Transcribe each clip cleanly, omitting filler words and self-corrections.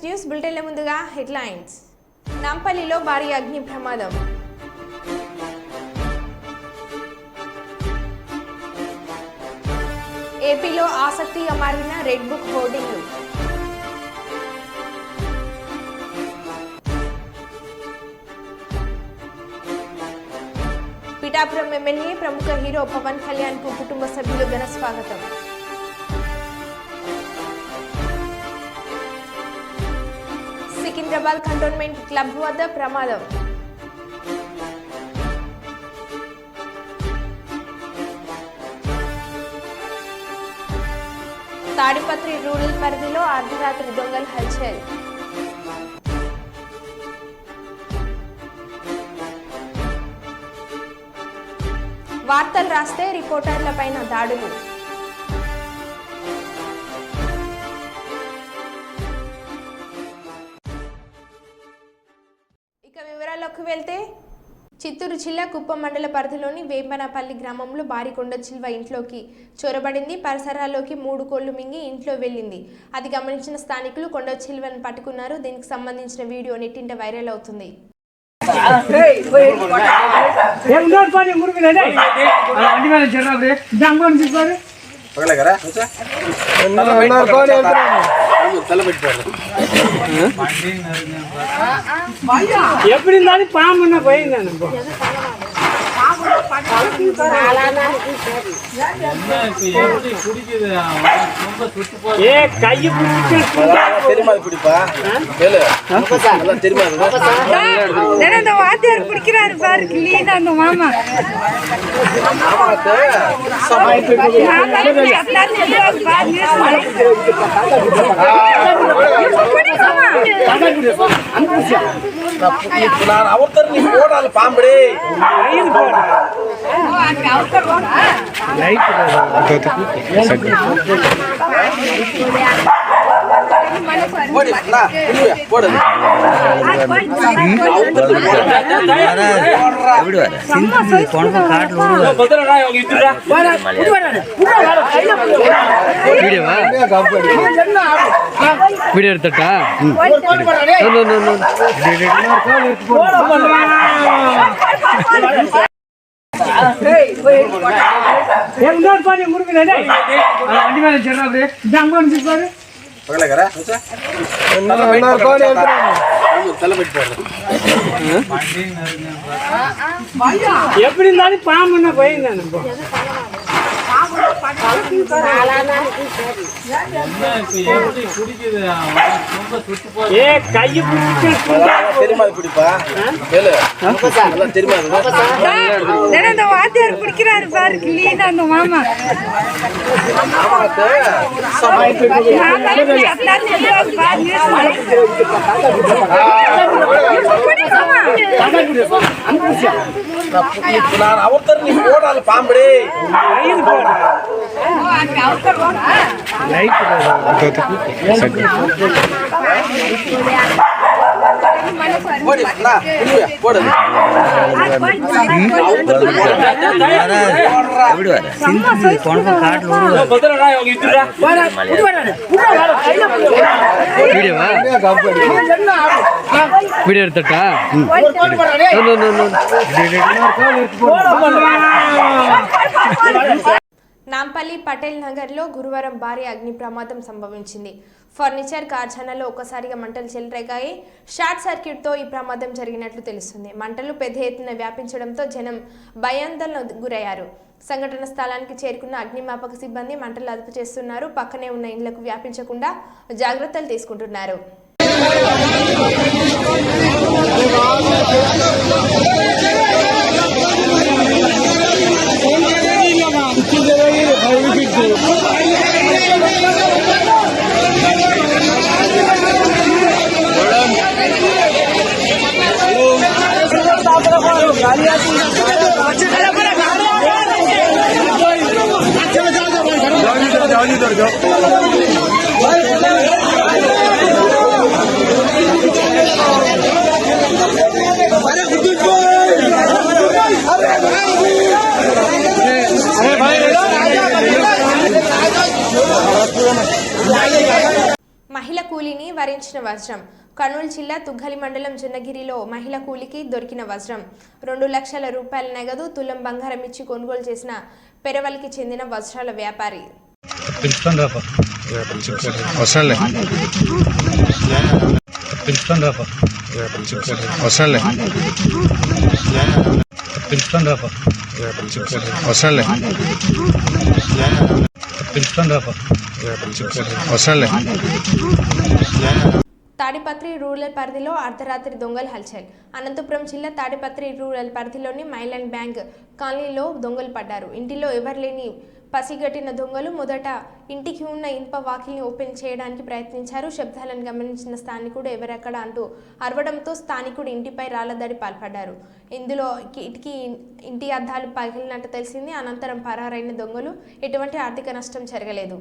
News బులెటిన్ల ముందుగా headlines. నాంపల్లిలో భారీ అగ్ని ప్రమాదం. ఏపీలో ఆసక్తిగా మారిన రెడ్ బుక్ హోర్డింగ్లు. పిఠాపురం ఎమ్మెల్యే ప్రముఖ హీరో పవన్ కళ్యాణ్ కు కుటుంబ సభ్యులు ఘన స్వాగతం. సికింద్రాబాద్ కంటోన్మెంట్ క్లబ్ వద్ద ప్రమాదం. తాడిపత్రి రూరల్ పరిధిలో అర్ధరాత్రి దొంగల హల్చల్. వార్తలు రాస్తే రిపోర్టర్లపైన దాడులు. ఇక వివరాల్లోకి వెళ్తే చిత్తూరు జిల్లా కుప్పం మండల పరిధిలోని వేంపనపల్లి గ్రామంలో భారీ కొండ చిల్వ ఇంట్లోకి చొరబడింది. పరిసరాల్లోకి 3 కోళ్లు మింగి ఇంట్లో వెళ్ళింది. అది గమనించిన స్థానికులు కొండ చిల్వను పట్టుకున్నారు. దీనికి సంబంధించిన వీడియో నెట్టింట వైరల్ అవుతుంది. ఎప్పుడు పాము పోయిందని ఏ కయ్యి வாத்தியார் குடிக்கிறாரு பாரு கிளீனா அந்த மாமா அவர்த்தர் நீ போடாத பாம்படி వీడియో ఎడతా ఎప్పుడు పాము పోయిందని ఏ కయ్యి వాத்தியார் குடிக்கிறாரு பாரு கிளீனா அந்த மாமா அவர்த்தர் நீ போடாத பாம்படி వీడియో ఎడతా నాంపల్లి పటేల్ నగర్లో గురువారం భారీ అగ్ని ప్రమాదం సంభవించింది. ఫర్నిచర్ కార్ఖానాలో ఒక్కసారిగా మంటలు చెలరేగాయి. షార్ట్ సర్క్యూట్తో ఈ ప్రమాదం జరిగినట్లు తెలుస్తుంది. మంటలు పెద్ద ఎత్తున వ్యాపించడంతో జనం భయాందోళనకు గురయ్యారు. సంఘటన స్థలానికి చేరుకున్న అగ్నిమాపక సిబ్బంది మంటలు అదుపు చేస్తున్నారు. పక్కనే ఉన్న ఇళ్లకు వ్యాపించకుండా జాగ్రత్తలు తీసుకుంటున్నారు. अरे అపహరించిన వజ్రం. కర్నూలు జిల్లా తుగ్గలి మండలం జొన్నగిరిలో మహిళ కూలికి దొరికిన వజ్రం. 2 లక్షల రూపాయల నగదు, తులం బంగారం ఇచ్చి కొనుగోలు చేసిన పెరవలికి చెందిన వజ్రాల వ్యాపారి. తాడిపత్రి రూరల్ పరిధిలో అర్ధరాత్రి దొంగలు హల్చల్. అనంతపురం జిల్లా తాడిపత్రి రూరల్ పరిధిలోని మైలాండ్ బ్యాంక్ కాలనీలో దొంగలు పడ్డారు. ఇంటిలో ఎవరు లేని పసిగట్టిన దొంగలు మొదట ఇంటికి ఉన్న ఇనుప వాకిల్ని ఓపెన్ చేయడానికి ప్రయత్నించారు. శబ్దాలను గమనించిన స్థానికుడు ఎవరెక్కడ అంటూ అరవడంతో స్థానికుడు ఇంటిపై రాళ్లదాడి పాల్పడ్డారు. ఇందులో ఇంటి అద్దాలు పగిలినట్టు తెలిసింది. అనంతరం పరారైన దొంగలు ఎటువంటి ఆర్థిక నష్టం జరగలేదు.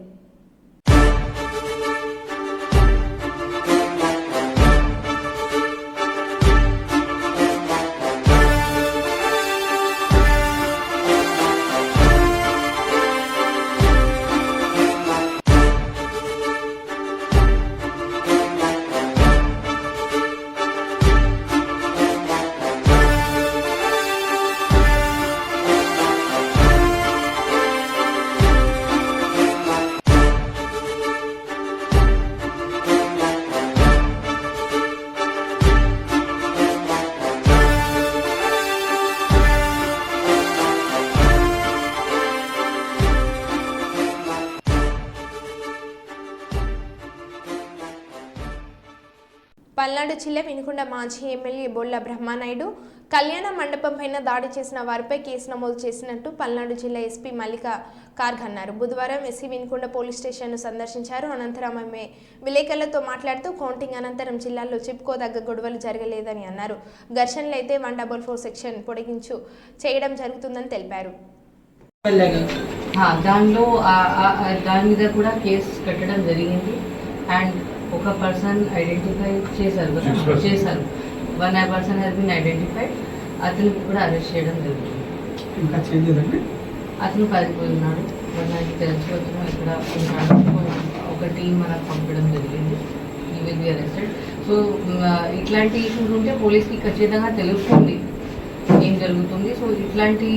పల్నాడు జిల్లా వినుకొండ మాజీ ఎమ్మెల్యే బొల్ల బ్రహ్మానాయుడు కళ్యాణ మండపం పైన దాడి చేసిన వారిపై కేసు నమోదు చేసినట్టు పల్నాడు జిల్లా ఎస్పీ మల్లిక కార్గ్ అన్నారు. బుధవారం ఎస్సీ వినుకొండ పోలీస్ స్టేషన్ను సందర్శించారు. అనంతరం ఆమె విలేకరులతో మాట్లాడుతూ కౌంటింగ్ అనంతరం జిల్లాలో చెప్పుకోదగ్గ గొడవలు జరగలేదని అన్నారు. ఘర్షణలు అయితే 144 సెక్షన్ పొడిగించు చేయడం జరుగుతుందని తెలిపారు. దాని మీద కూడా కేసు కట్టడం జరిగింది అండ్ ఒక పర్సన్ ఐడెంటిఫై చేశారు. 1 పర్సన్ హ్యాస్ బీన్ ఐడెంటిఫైడ్. అతనికి కూడా అరెస్ట్ చేయడం జరుగుతుంది. అతను పారిపోతున్నాడు. మనకి తెలిసి అతను ఇక్కడ ఉన్నాడు. ఒక టీం మనకు పంపడం జరిగింది. ఈ విల్ బి అరెస్టెడ్. సో ఇట్లాంటి ఇష్యూస్ ఉంటే పోలీస్కి ఖచ్చితంగా తెలుస్తుంది ఏం జరుగుతుంది. సో ఇట్లాంటి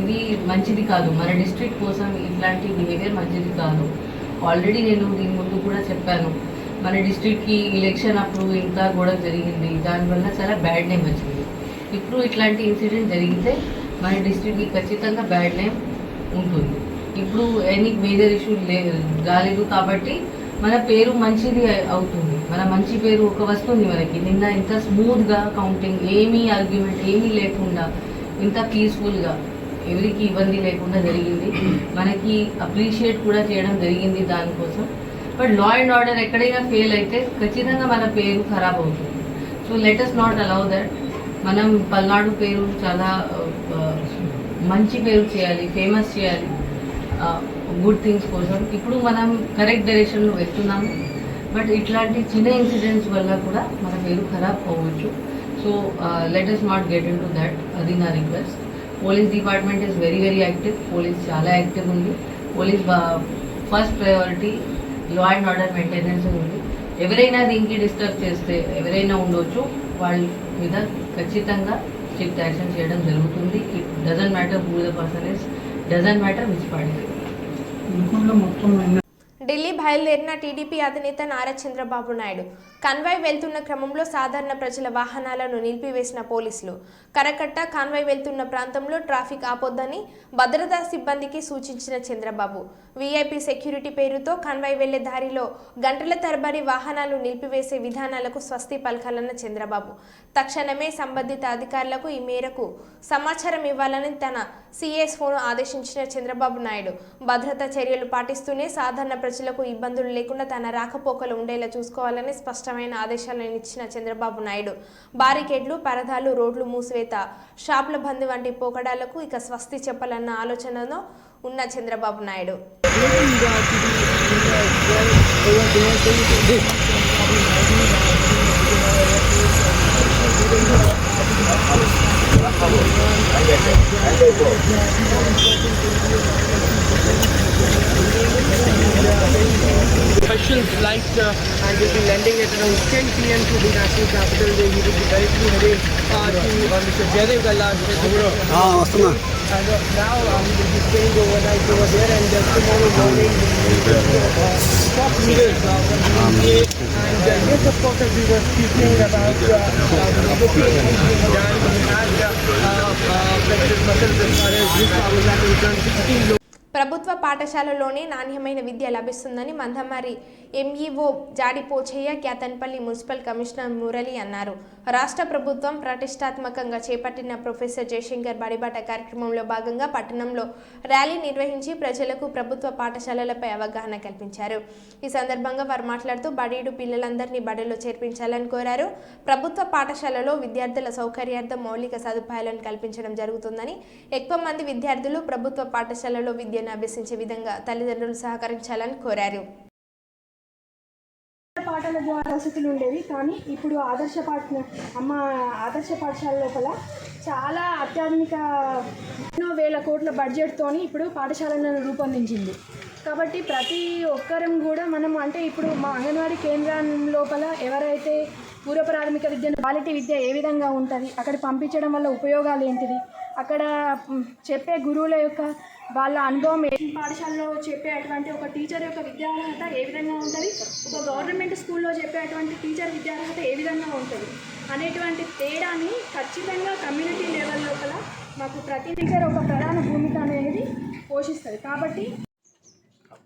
ఇది మంచిది కాదు. మన డిస్ట్రిక్ట్ కోసం ఇట్లాంటి బిహేవియర్ మంచిది కాదు. ఆల్రెడీ నేను దీని ముందు కూడా చెప్పాను. మన డిస్ట్రిక్ట్కి ఎలక్షన్ అప్పుడు ఇంకా గొడవ జరిగింది. దానివల్ల చాలా బ్యాడ్ నేమ్ వచ్చింది. ఇప్పుడు ఇట్లాంటి ఇన్సిడెంట్ జరిగితే మన డిస్ట్రిక్ట్కి ఖచ్చితంగా బ్యాడ్ నేమ్ ఉంటుంది. ఇప్పుడు ఎనీ మేజర్ ఇష్యూ రాలేదు కాబట్టి మన పేరు మంచిది అవుతుంది. మన మంచి పేరు ఒక వస్తుంది మనకి. నిన్న ఇంత స్మూత్గా కౌంటింగ్, ఏమీ ఆర్గ్యుమెంట్ ఏమీ లేకుండా ఇంత పీస్ఫుల్గా ఎవరికి ఇబ్బంది లేకుండా జరిగింది. మనకి అప్రిషియేట్ కూడా చేయడం జరిగింది దానికోసం. బట్ లా అండ్ ఆర్డర్ ఎక్కడైనా ఫెయిల్ అయితే ఖచ్చితంగా మన పేరు ఖరాబ్ అవుతుంది. So let us not allow that. మనం పల్నాడు పేరు చాలా మంచి పేరు చేయాలి, ఫేమస్ చేయాలి గుడ్ థింగ్స్ కోసం. ఇప్పుడు మనం కరెక్ట్ డైరెక్షన్లో వెళ్తున్నాము. బట్ ఇట్లాంటి చిన్న ఇన్సిడెంట్స్ వల్ల కూడా మన పేరు ఖరాబ్ అవ్వచ్చు. So let us not get into that. అది నా request. Police department is very very active. Police చాలా యాక్టివ్ ఉంది. Police first priority law and order maintenance ఉంది. ఎవరైనా దీనికి డిస్టర్బ్ చేస్తే ఎవరైనా ఉండొచ్చు, వాళ్ళ మీద ఖచ్చితంగా స్ట్రిక్ట్ యాక్షన్ చేయడం జరుగుతుంది. It doesn't matter who the person is, doesn't matter which party. Delhi బయలుదేరిన టీడీపీ అధినేత నారా చంద్రబాబు నాయుడు కన్వాయ్ వెళ్తున్న క్రమంలో సాధారణ ప్రజల వాహనాలను నిలిపివేసిన పోలీసులు. కరకట్ట కాన్వాయ్ వెళ్తున్న ప్రాంతంలో ట్రాఫిక్ ఆపొద్దని భద్రతా సిబ్బందికి సూచించిన చంద్రబాబు వీఐపీ సెక్యూరిటీ పేరుతో కన్వాయ్ వెళ్లే దారిలో గంటల తరబడి వాహనాలు నిలిపివేసే విధానాలకు స్వస్తి పలకాలన్న చంద్రబాబు తక్షణమే సంబంధిత అధికారులకు ఈ మేరకు సమాచారం ఇవ్వాలని తన సిఎస్ఓను ఆదేశించిన చంద్రబాబు నాయుడు భద్రతా చర్యలు పాటిస్తూనే సాధారణ ప్రజలకు ఇబ్బందులు లేకుండా తన రాకపోకలు ఉండేలా చూసుకోవాలని స్పష్టమైన ఆదేశాలను ఇచ్చిన చంద్రబాబు నాయుడు బారికేడ్లు, పరదాలు, రోడ్లు మూసివేత, షాపుల బంద్ వంటి పోకడాలకు ఇక స్వస్తి చెప్పాలన్న ఆలోచనలో ఉన్న Chandrababu Naidu Special flight flight and will be landing at around 10 p.m. to the national capital, where he will be directly heading to Mr. Jaidev Galla's residence. And now he will be staying overnight over there, and tomorrow morning top leaders from the UK. And yes, of course, as we were speaking about the location being done, we had President Masal as far as this power that is done 16 ప్రభుత్వ పాఠశాలలోనే నాణ్యమైన విద్య లభిస్తుందని Mandamarri MEO Jadi Pochaiah Kyathanpalli municipal commissioner Murali అన్నారు. రాష్ట్ర ప్రభుత్వం ప్రతిష్టాత్మకంగా చేపట్టిన professor Jayashankar బడిబాట కార్యక్రమంలో భాగంగా పట్టణంలో ర్యాలీ నిర్వహించి ప్రజలకు ప్రభుత్వ పాఠశాలలపై అవగాహన కల్పించారు. ఈ సందర్భంగా వారు మాట్లాడుతూ బడీడు పిల్లలందరినీ బడిలో చేర్పించాలని కోరారు. ప్రభుత్వ పాఠశాలలో విద్యార్థుల సౌకర్యార్థం మౌలిక సదుపాయాలను కల్పించడం జరుగుతుందని, ఎక్కువ మంది విద్యార్థులు ప్రభుత్వ పాఠశాలలో విద్యను అభ్యసించే విధంగా తల్లిదండ్రులు సహకరించాలని కోరారు. పాఠాల ద్వారా వసతులు ఉండేవి, కానీ ఇప్పుడు ఆదర్శ పాఠశాల లోపల చాలా అత్యాధునిక ఎన్నో వేల కోట్ల బడ్జెట్తోని ఇప్పుడు పాఠశాలను రూపొందించింది. కాబట్టి ప్రతి ఒక్కరం కూడా మనం అంటే ఇప్పుడు మా అంగన్వాడీ కేంద్రం లోపల ఎవరైతే పూర్వ ప్రాథమిక విద్యను క్వాలిటీ విద్య ఏ విధంగా ఉంటుంది, అక్కడ పంపించడం వల్ల ఉపయోగాలు ఏంటిది, అక్కడ చెప్పే గురువుల యొక్క వాళ్ళ అనుభవం పాఠశాలలో చెప్పేటువంటి ఒక టీచర్ యొక్క విద్యార్హత ఏ విధంగా ఉంటుంది, ఒక గవర్నమెంట్ స్కూల్లో చెప్పేటువంటి టీచర్ విద్యార్హత ఏ విధంగా ఉంటుంది అనేటువంటి తేడాని ఖచ్చితంగా కమ్యూనిటీ లెవెల్ లోపల మాకు ప్రతి టీచర్ ఒక ప్రధాన భూమిక అనేది పోషిస్తుంది. కాబట్టి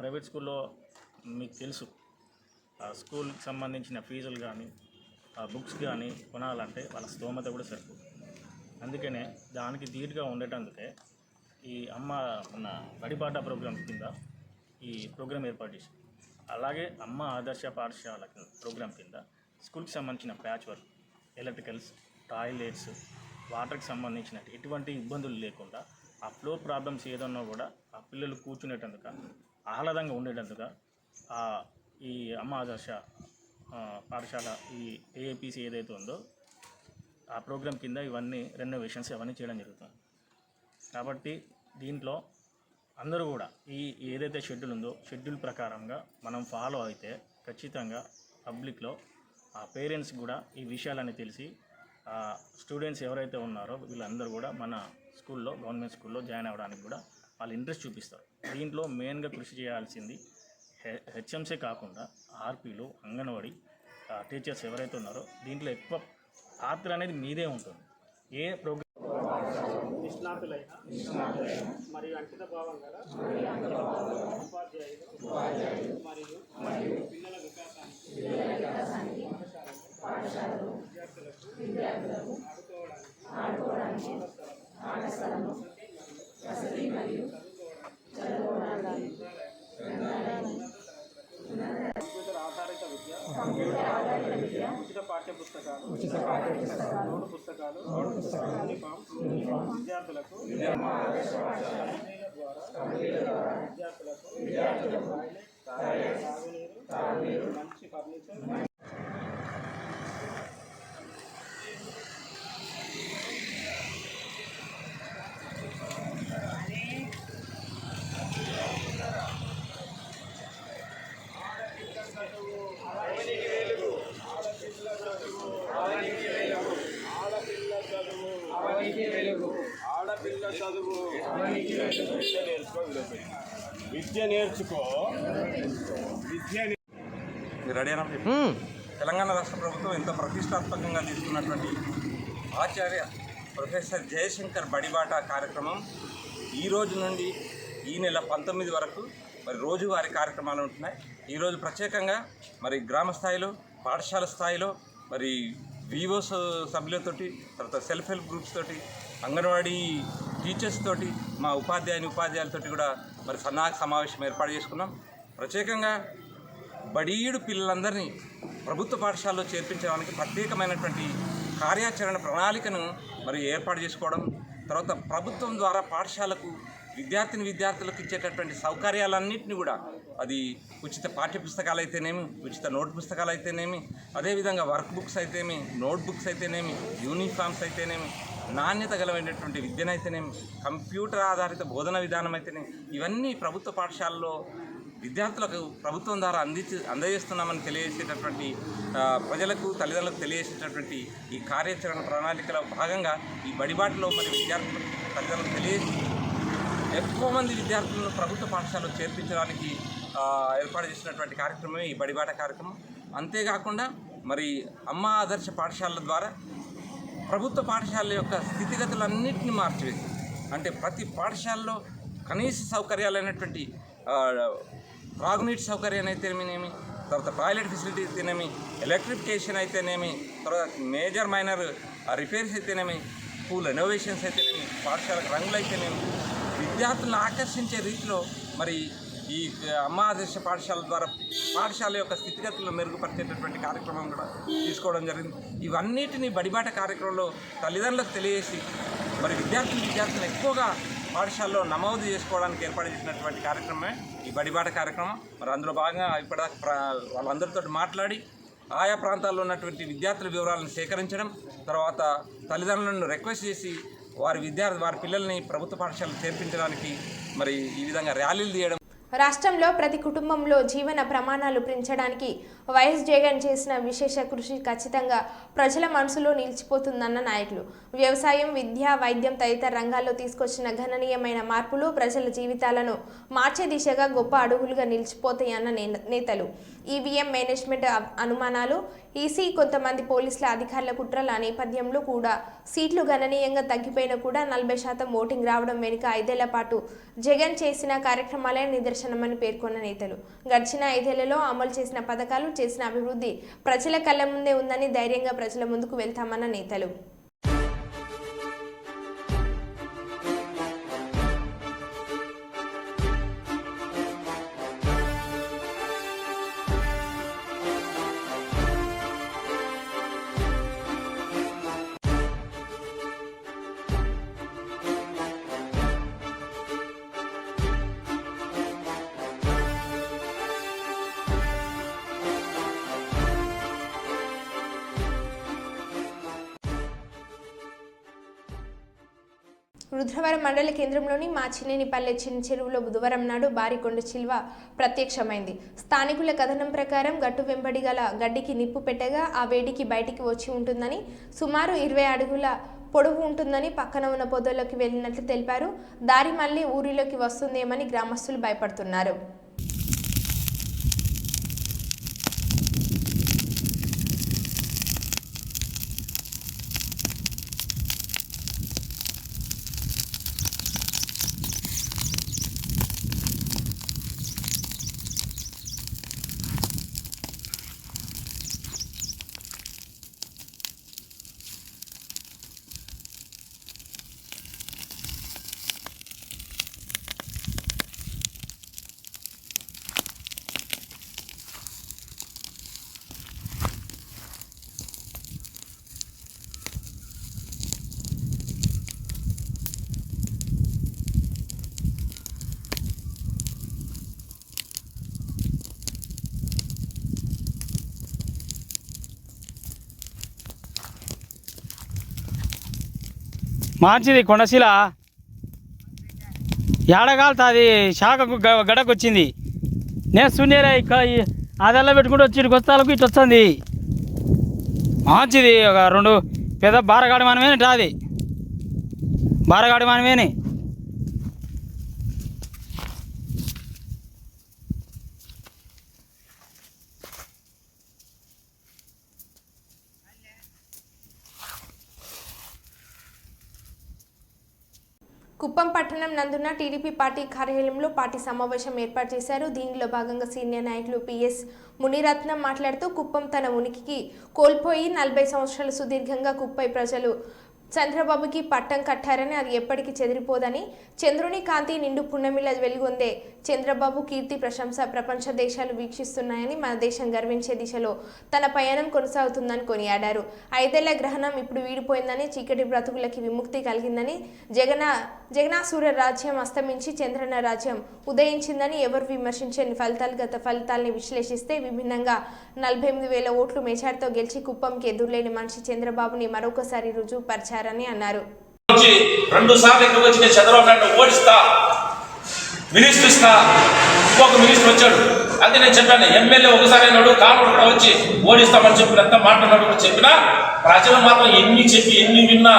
ప్రైవేట్ స్కూల్లో మీకు తెలుసు స్కూల్కి సంబంధించిన ఫీజులు కానీ బుక్స్ కానీ కొనాలంటే వాళ్ళ స్తోమత కూడా సరిపోదు. అందుకనే దానికి ధీటుగా ఉండేటందుకే ఈ మన బడిబాట ప్రోగ్రాం కింద ఈ ప్రోగ్రాం ఏర్పాటు చేసి, అలాగే అమ్మ ఆదర్శ పాఠశాల ప్రోగ్రాం కింద స్కూల్కి సంబంధించిన ప్యాచ్ వర్క్, ఎలక్ట్రికల్స్, టాయిలెట్స్, వాటర్కి సంబంధించిన ఎటువంటి ఇబ్బందులు లేకుండా ఆ ఫ్లోర్ ప్రాబ్లమ్స్ ఏదన్నా కూడా ఆ పిల్లలు కూర్చునేటందుక ఆహ్లాదంగా ఉండేటందుక ఈ అమ్మ ఆదర్శ పాఠశాల ఈ ఏఏపీసీ ఏదైతే ఉందో ఆ ప్రోగ్రాం కింద ఇవన్నీ రెనోవేషన్స్ అవన్నీ చేయడం జరుగుతుంది. కాబట్టి దీంట్లో అందరూ కూడా ఏదైతే షెడ్యూల్ ఉందో షెడ్యూల్ ప్రకారంగా మనం ఫాలో అయితే ఖచ్చితంగా పబ్లిక్లో ఆ పేరెంట్స్ కూడా ఈ విషయాలన్నీ తెలిసి స్టూడెంట్స్ ఎవరైతే ఉన్నారో వీళ్ళందరూ కూడా మన స్కూల్లో గవర్నమెంట్ స్కూల్లో జాయిన్ అవ్వడానికి కూడా వాళ్ళు ఇంట్రెస్ట్ చూపిస్తారు. దీంట్లో మెయిన్గా కృషి చేయాల్సింది హెచ్ఎంసీ కాకుండా ఆర్పీలు, అంగన్వాడీ టీచర్స్ ఎవరైతే ఉన్నారో దీంట్లో ఎక్కువ పాత్ర అనేది మీదే ఉంటుంది. ఏ ప్రోగ్రామ్ నిష్ణాతులైన మరియు అంకిత భావం గల ఉపాధ్యాయులు మరియు పిల్లల వికాసానికి పాఠశాలలో విద్యార్థులకు ఆడుకోవడానికి ఆట స్థలము వసతి మరియు చదువుకోవడానికి కంప్యూటర్ ఆధారిత విద్య, ఉచిత పాఠ్యపుస్తకాలు, నోటు పుస్తకాలు, యూనిఫామ్ విద్యార్థులకు తాగునీరు, మంచి ఫర్నిచర్. ఆడపిల్ల చదువు విద్య నేర్చుకో. తెలంగాణ రాష్ట్ర ప్రభుత్వం ఎంతో ప్రతిష్టాత్మకంగా తీసుకున్నటువంటి ఆచార్య ప్రొఫెసర్ జయశంకర్ బడిబాట కార్యక్రమం ఈ రోజు నుండి ఈ నెల 19 వరకు మరి రోజువారీ కార్యక్రమాలు ఉంటున్నాయి. ఈరోజు ప్రత్యేకంగా మరి గ్రామ స్థాయిలో, పాఠశాల స్థాయిలో మరి వివోస్ సభ్యులతోటి, తర్వాత సెల్ఫ్ హెల్ప్ గ్రూప్స్ తోటి, అంగన్వాడీ టీచర్స్ తోటి, మా ఉపాధ్యాయులతోటి కూడా మరి సన్నాహక సమావేశం ఏర్పాటు చేసుకున్నాం. ప్రత్యేకంగా బడీడు పిల్లలందరినీ ప్రభుత్వ పాఠశాలలో చేర్పించడానికి ప్రత్యేకమైనటువంటి కార్యాచరణ ప్రణాళికను మరి ఏర్పాటు చేసుకోవడం, తర్వాత ప్రభుత్వం ద్వారా పాఠశాలకు విద్యార్థులకు ఇచ్చేటటువంటి సౌకర్యాలన్నింటినీ కూడా, అది ఉచిత పాఠ్యపుస్తకాలు అయితేనేమి, ఉచిత నోట్ పుస్తకాలు అయితేనేమి, అదేవిధంగా వర్క్ బుక్స్ అయితేనేమి, నోట్ బుక్స్ అయితేనేమి, యూనిఫామ్స్ అయితేనేమి, నాణ్యత గలమైనటువంటి విద్యనైతేనేమి, కంప్యూటర్ ఆధారిత బోధన విధానం అయితేనేమి, ఇవన్నీ ప్రభుత్వ పాఠశాలలో విద్యార్థులకు ప్రభుత్వం ద్వారా అందజేస్తున్నామని తెలియజేసేటటువంటి ప్రజలకు తల్లిదండ్రులకు తెలియజేసేటటువంటి ఈ కార్యాచరణ ప్రణాళికలో భాగంగా ఈ బడిబాటలో మరి విద్యార్థులకు తల్లిదండ్రులకు తెలియజేసి ఎక్కువ మంది విద్యార్థులను ప్రభుత్వ పాఠశాలలో చేర్పించడానికి ఏర్పాటు చేసినటువంటి కార్యక్రమమే ఈ బడిబాట కార్యక్రమం. అంతేకాకుండా మరి అమ్మ ఆదర్శ పాఠశాలల ద్వారా ప్రభుత్వ పాఠశాలల యొక్క స్థితిగతులన్నింటినీ మార్చివేసి, అంటే ప్రతి పాఠశాలలో కనీస సౌకర్యాలైనటువంటి త్రాగునీటి సౌకర్యం అయితేనేమి, తర్వాత టాయిలెట్ ఫెసిలిటీ అయితేనేమి, ఎలక్ట్రిఫికేషన్ అయితేనేమి, తర్వాత మేజర్ మైనర్ రిపేర్స్ అయితేనేమి, స్కూల్ రెనోవేషన్స్ అయితేనేమి, పాఠశాలకు రంగులు అయితేనేమి, విద్యార్థులను ఆకర్షించే రీతిలో మరి ఈ అమ్మ ఆదర్శ పాఠశాల ద్వారా పాఠశాల యొక్క స్థితిగతులను మెరుగుపరిచేటటువంటి కార్యక్రమం కూడా తీసుకోవడం జరిగింది. ఇవన్నిటినీ బడిబాట కార్యక్రమంలో తల్లిదండ్రులకు తెలియజేసి మరి విద్యార్థులను ఎక్కువగా పాఠశాలలో నమోదు చేసుకోవడానికి ఏర్పాటు చేసినటువంటి కార్యక్రమమే ఈ బడిబాట కార్యక్రమం. మరి అందులో భాగంగా ఇప్పటిదాకా వాళ్ళందరితో మాట్లాడి ఆయా ప్రాంతాల్లో ఉన్నటువంటి విద్యార్థుల వివరాలను సేకరించడం, తర్వాత తల్లిదండ్రులను రిక్వెస్ట్ చేసి వారి పిల్లల్ని ప్రభుత్వ పాఠశాలలో చేర్పించడానికి మరి ఈ విధంగా ర్యాలీలు తీయడం. రాష్ట్రంలో ప్రతి కుటుంబంలో జీవన ప్రమాణాలు పెంచడానికి వైఎస్ జగన్ చేసిన విశేష కృషి ఖచ్చితంగా ప్రజల మనసులో నిలిచిపోతుందన్న నాయకులు. వ్యవసాయం, విద్య, వైద్యం తదితర రంగాల్లో తీసుకొచ్చిన గణనీయమైన మార్పులు ప్రజల జీవితాలను మార్చే దిశగా గొప్ప అడుగులుగా నిలిచిపోతాయన్న నేతలు. ఈవీఎం మేనేజ్మెంట్ అనుమానాలు, ఈసీ కొంతమంది పోలీసుల అధికారుల కుట్రల నేపథ్యంలో కూడా సీట్లు గణనీయంగా తగ్గిపోయినా కూడా 40% ఓటింగ్ రావడం వెనుక 5 ఏళ్ల పాటు జగన్ చేసిన కార్యక్రమాలే నిదర్శనమని పేర్కొన్న నేతలు. గడిచిన 5 ఏళ్లలో అమలు చేసిన పథకాలు, చేసిన అభివృద్ధి ప్రజల కళ్ళ ముందే ఉందని ధైర్యంగా ప్రజల ముందుకు వెళ్తామన్న నేతలు. రుద్రవరం మండల కేంద్రంలోని మాచినేనిపల్లె చిన్న చెరువులో బుధవారం నాడు భారీ కొండ చిల్వ ప్రత్యక్షమైంది. స్థానికుల కథనం ప్రకారం గట్టు వెంబడి గల గడ్డికి నిప్పు పెట్టగా ఆ వేడికి బయటికి వచ్చి ఉంటుందని, సుమారు 20 అడుగుల పొడవు ఉంటుందని పక్కన ఉన్న పొదల్లోకి వెళ్ళినట్లు తెలిపారు. దారి మళ్లీ ఊరిలోకి వస్తుందేమని గ్రామస్తులు భయపడుతున్నారు. మార్చిది కొండశిల ఏడగాలుతుంది, శాఖకు గడకు వచ్చింది. నేను సున్నేరా అదల్లా పెట్టుకుంటూ వచ్చి ఇటు వస్తాలకు ఇటు వస్తుంది. మార్చిది ఒక 2 పెద్ద బారగాడి మనమేనే రాది, బారగాడి మనమేనే. కుప్పం పట్టణం నందున టీడీపీ పార్టీ కార్యాలయంలో పార్టీ సమావేశం ఏర్పాటు చేశారు. దీనిలో భాగంగా సీనియర్ నాయకులు పిఎస్ మునిరత్నం మాట్లాడుతూ కుప్పం తన ఉనికికి కోల్పోయి 40 సంవత్సరాల సుదీర్ఘంగా కుప్పై ప్రజలు చంద్రబాబుకి పట్టం కట్టారని, అది ఎప్పటికీ చెదిరిపోదని, చంద్రుని కాంతి నిండు పున్నమిల వెలుగొందే చంద్రబాబు కీర్తి ప్రశంస ప్రపంచ దేశాలు వీక్షిస్తున్నాయని, మన దేశం గర్వించే దిశలో తన పయనం కొనసాగుతుందని కొనియాడారు. 5 ఏళ్ల గ్రహణం ఇప్పుడు వీడిపోయిందని, చీకటి బ్రతుకులకి విముక్తి కలిగిందని, జగనాసుర రాజ్యం అస్తమించి చంద్రన రాజ్యం ఉదయించిందని ఎవరు విమర్శించే గత ఫలితాలని విశ్లేషిస్తే విభిన్నంగా 48,000 ఓట్లు మెజార్టీతో గెలిచి కుప్పంకి ఎదురులేని మనిషి చంద్రబాబుని మరొకసారి రుజువుపరిచారని అన్నారు. 2 సార్లు ఇక్కడికి వచ్చి చంద్రబాబు నాయుడు ఓడిస్తా, వినిపిస్తా, ఇంకొక మినిస్టర్ వచ్చాడు. అది నేను చెప్పాను, ఎమ్మెల్యే ఒకసారి అయినాడు, కానుడు కూడా వచ్చి ఓడిస్తామని చెప్పినంత మాట్లాడినాడు కూడా చెప్పినా ప్రజలు మాత్రం ఎన్ని విన్నా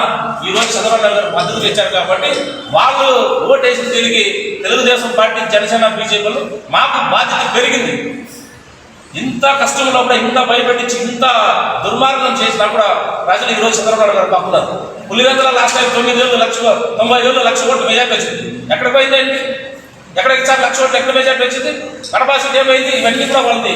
ఈరోజు చంద్రబాబు నాయుడు గారు పద్ధతి తెచ్చారు కాబట్టి వాళ్ళు ఓటేసి తిరిగి తెలుగుదేశం పార్టీ, జనసేన, బీజేపీలు మాకు బాధ్యత పెరిగింది. ఇంత కష్టంలో కూడా ఇంత భయపెట్టించి ఇంత దుర్మార్గం చేసినా కూడా ప్రజలు ఈరోజు చంద్రబాబు నాయుడు గారు పక్కున్నారు. పులివెందుల లాస్ట్ టైం 90,00 ఓట్లు మెజార్టీ వచ్చింది. ఎక్కడ పోయిందండి? ఎక్కడ ఈసారి 1,00,000 ఓట్లు ఎక్కడ మెజార్టీ వచ్చింది? కడపాసి ఏమైంది? ఇవన్నీ కూడా వాళ్ళది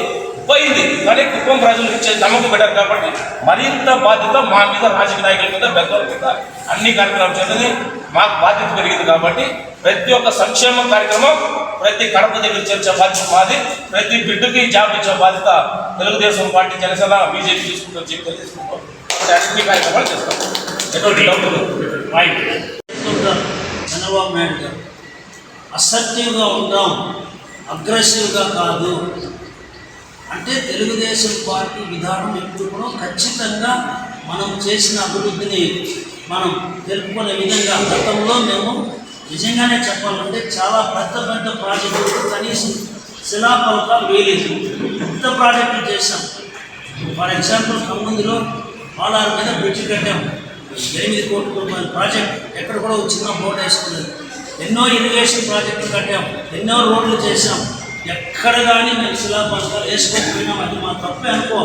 పోయింది. కానీ కుప్పం ప్రజలు ఇచ్చే నమ్మకం పెట్టారు కాబట్టి మరింత బాధ్యత మా మీద, రాజకీయ నాయకుల మీద, పెద్దల మీద అన్ని కార్యక్రమాలు చేసేది మాకు బాధ్యత పెరిగింది. కాబట్టి ప్రతి ఒక్క సంక్షేమ కార్యక్రమం, ప్రతి కడప దగ్గర చేర్చే బాధ్యత మాది. ప్రతి బిడ్డకి జాబ్ ఇచ్చే బాధ్యత తెలుగుదేశం పార్టీ, జనసేన, బీజేపీ తీసుకుంటాం చెప్పి తెలియజేసుకుంటాం. అన్ని కార్యక్రమాలు చేస్తాం. ఎటువంటి డబ్బులు చంద్రబాబు నాయుడు గారు అసర్టివ్గా ఉంటాం, అగ్రెసివ్గా కాదు అంటే తెలుగుదేశం పార్టీ విధానం ఎప్పుడు కూడా ఖచ్చితంగా మనం చేసిన అభివృద్ధిని మనం తెలుపుకునే విధంగా గతంలో మేము నిజంగానే చెప్పాలంటే చాలా పెద్ద ప్రాజెక్టులు కనీసం శిలాఫలకాలు వేయలేదు. పెద్ద ప్రాజెక్టులు చేశాం. ఫర్ ఎగ్జాంపుల్ ఖమ్మంలో పాలారు మీద బ్రిడ్జ్ కట్టాం, 8 కోట్ల రూపాయల ప్రాజెక్ట్, ఎక్కడ కూడా చిన్న బోర్డు వేసుకున్నది. ఎన్నో ఇరిగేషన్ ప్రాజెక్టులు కట్టాం, ఎన్నో రోడ్లు చేశాం. ఎక్కడ కానీ మేము శిలాఫలకాలు వేసుకోకపోయినాం. అది మా తప్పే అనుకో.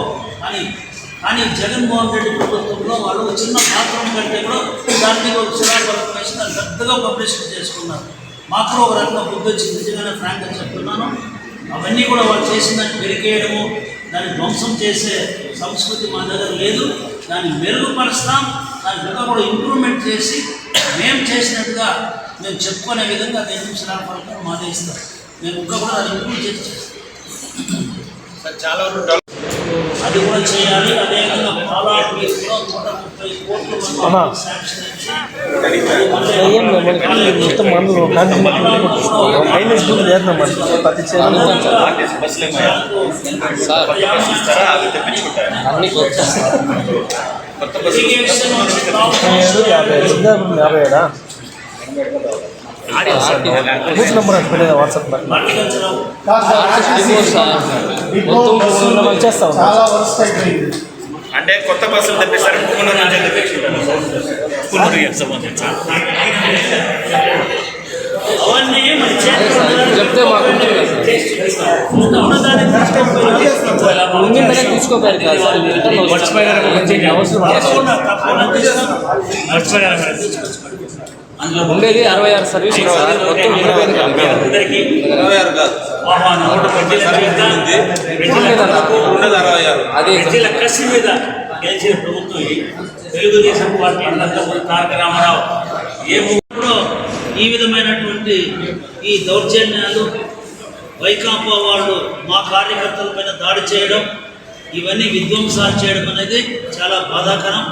కానీ జగన్మోహన్ రెడ్డి ప్రభుత్వంలో వాళ్ళు చిన్న బాత్రూమ్ కంటే కూడా దాన్ని ఒక శిలాఫలకం వేసి దాన్ని పెద్దగా పబ్లిసిటీ చేసుకున్నారు. మాకు ఒక రకంగా బుద్ధి వచ్చింది. నిజంగానే ఫ్రాంక్గా చెప్తున్నాను. అవన్నీ కూడా వాళ్ళు చేసిందని పెరికేయడము, దాన్ని ధ్వంసం చేసే సంస్కృతి మా దగ్గర లేదు. దాన్ని మెరుగుపరుస్తాం, దాన్ని ఇంకా కూడా ఇంప్రూవ్మెంట్ చేసి మేము చేసినట్టుగా మేము చెప్పుకునే విధంగా దేశం శిలాఫలకం మాదే ఇస్తాం. మేము ఇంకా కూడా అది ఇంప్రూవ్ చేసి చాలా అది కూడా చేయాలి. అదేవిధంగా పాలారు కూడా 130 కోట్ల శాంక్షన్ ఇచ్చి అంటే కొత్త బస్సులు తెప్పిస్తారు. అవన్నీ చెప్తే మాకు తీసుకోవాలి కదా ఉండేది 66 సర్వీసులు సార్. మొత్తం 26 అదే కసి మీద గెలిచిన ప్రభుత్వం తెలుగుదేశం పార్టీ తారక రామారావు ఎప్పుడో ఈ విధమైనటువంటి ఈ దౌర్జన్యాలు, వైకాపా వాళ్ళు మా కార్యకర్తల పైన దాడి చేయడం, ఇవన్నీ విధ్వంసాలు చేయడం అనేది చాలా బాధాకరం.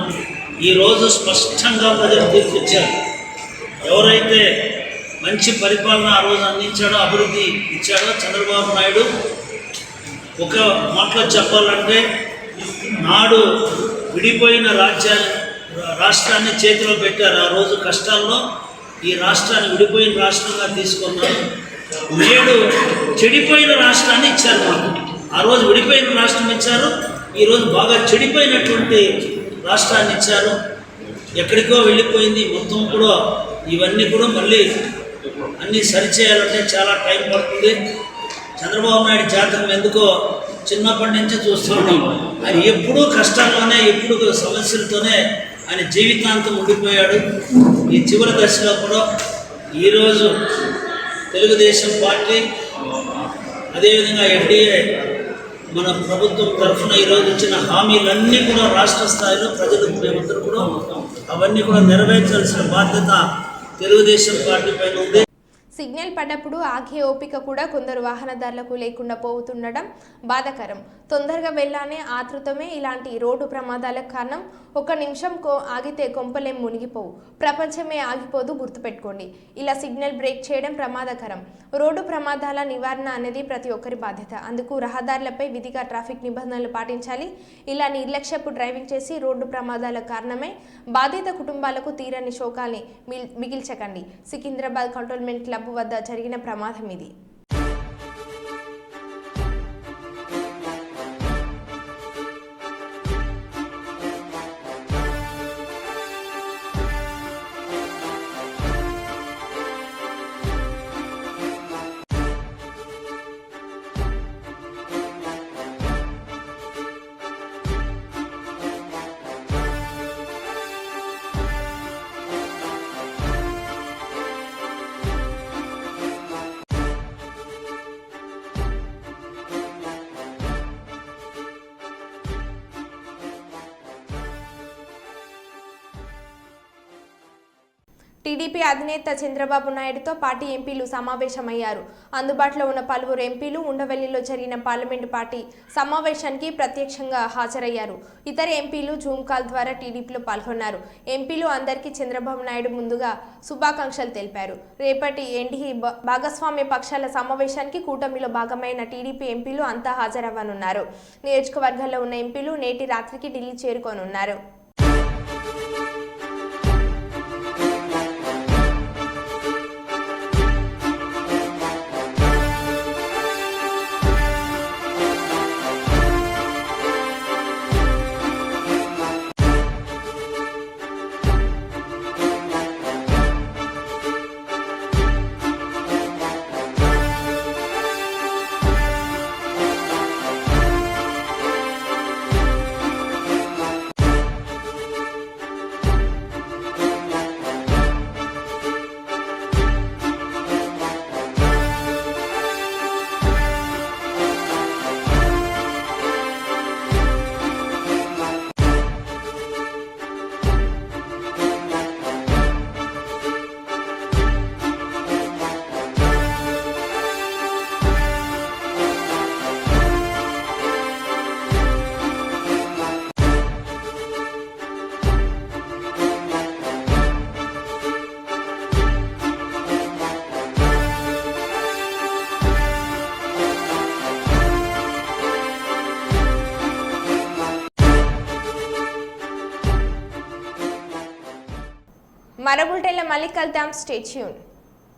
ఈరోజు స్పష్టంగా ప్రజలు తీర్పిచ్చారు. ఎవరైతే మంచి పరిపాలన ఆ రోజు అందించాడో, అభివృద్ధి ఇచ్చాడో చంద్రబాబు నాయుడు, ఒక మాటలో చెప్పాలంటే నాడు విడిపోయిన రాష్ట్రాన్ని చేతిలో పెట్టారు. ఆ రోజు కష్టాల్లో ఈ రాష్ట్రాన్ని విడిపోయిన రాష్ట్రంగా తీసుకున్నారు. నేడు చెడిపోయిన రాష్ట్రాన్ని ఇచ్చారు మాకు. ఆ రోజు విడిపోయిన రాష్ట్రం ఇచ్చారు, ఈరోజు బాగా చెడిపోయినటువంటి రాష్ట్రాన్ని ఇచ్చారు. ఎక్కడికో వెళ్ళిపోయింది మొత్తం కూడా. ఇవన్నీ కూడా మళ్ళీ అన్నీ సరిచేయాలంటే చాలా టైం పడుతుంది. చంద్రబాబు నాయుడు జాతకం ఎందుకో చిన్నప్పటి నుంచి చూస్తున్నాం. ఆయన ఎప్పుడూ కష్టాల్లోనే, ఎప్పుడు సమస్యలతోనే ఆయన జీవితాంతం ఉండిపోయాడు. ఈ చివరి దశలో కూడా ఈరోజు తెలుగుదేశం పార్టీ, అదేవిధంగా ఎన్డీఏ మన ప్రభుత్వం తరఫున ఈరోజు ఇచ్చిన హామీలన్నీ కూడా రాష్ట్ర స్థాయిలో ప్రజలు మేమందరూ కూడా అవన్నీ కూడా నెరవేర్చాల్సిన బాధ్యత తెలుగుదేశం పార్టీ పైన ఉంది. సిగ్నల్ పడ్డప్పుడు ఆగే ఓపిక కూడా కొందరు వాహనదారులకు లేకుండా పోతుండడం బాధాకరం. తొందరగా వెళ్ళానే ఆతృతమే ఇలాంటి రోడ్డు ప్రమాదాలకు కారణం. ఒక నిమిషం ఆగితే కొంపలేం మునిగిపోవు, ప్రపంచమే ఆగిపోదు, గుర్తుపెట్టుకోండి. ఇలా సిగ్నల్ బ్రేక్ చేయడం ప్రమాదకరం. రోడ్డు ప్రమాదాల నివారణ అనేది ప్రతి ఒక్కరి బాధ్యత. అందుకు రహదారులపై విధిగా ట్రాఫిక్ నిబంధనలు పాటించాలి. ఇలా నిర్లక్ష్యపు డ్రైవింగ్ చేసి రోడ్డు ప్రమాదాల కారణమే బాధిత కుటుంబాలకు తీరని శోకాల్ని మిగిల్చకండి. సికింద్రాబాద్ కంటోన్మెంట్ క్లబ్ వద్ద జరిగిన ప్రమాదం ఇది. టీడీపీ అధినేత చంద్రబాబు నాయుడుతో పార్టీ ఎంపీలు సమావేశమయ్యారు. అందుబాటులో ఉన్న పలువురు ఎంపీలు ఉండవెల్లిలో జరిగిన పార్లమెంటు పార్టీ సమావేశానికి ప్రత్యక్షంగా హాజరయ్యారు. ఇతర ఎంపీలు జూమ్ కాల్ ద్వారా టీడీపీలో పాల్గొన్నారు. ఎంపీలు అందరికీ చంద్రబాబు నాయుడు ముందుగా శుభాకాంక్షలు తెలిపారు. రేపటి ఎన్డీఏ భాగస్వామ్య పక్షాల సమావేశానికి కూటమిలో భాగమైన టీడీపీ ఎంపీలు అంతా హాజరవ్వనున్నారు. నియోజకవర్గాల్లో ఉన్న ఎంపీలు నేటి రాత్రికి ఢిల్లీ చేరుకోనున్నారు. మరో బులెటిన్లో మళ్ళీ కలుద్దాం. Stay tune.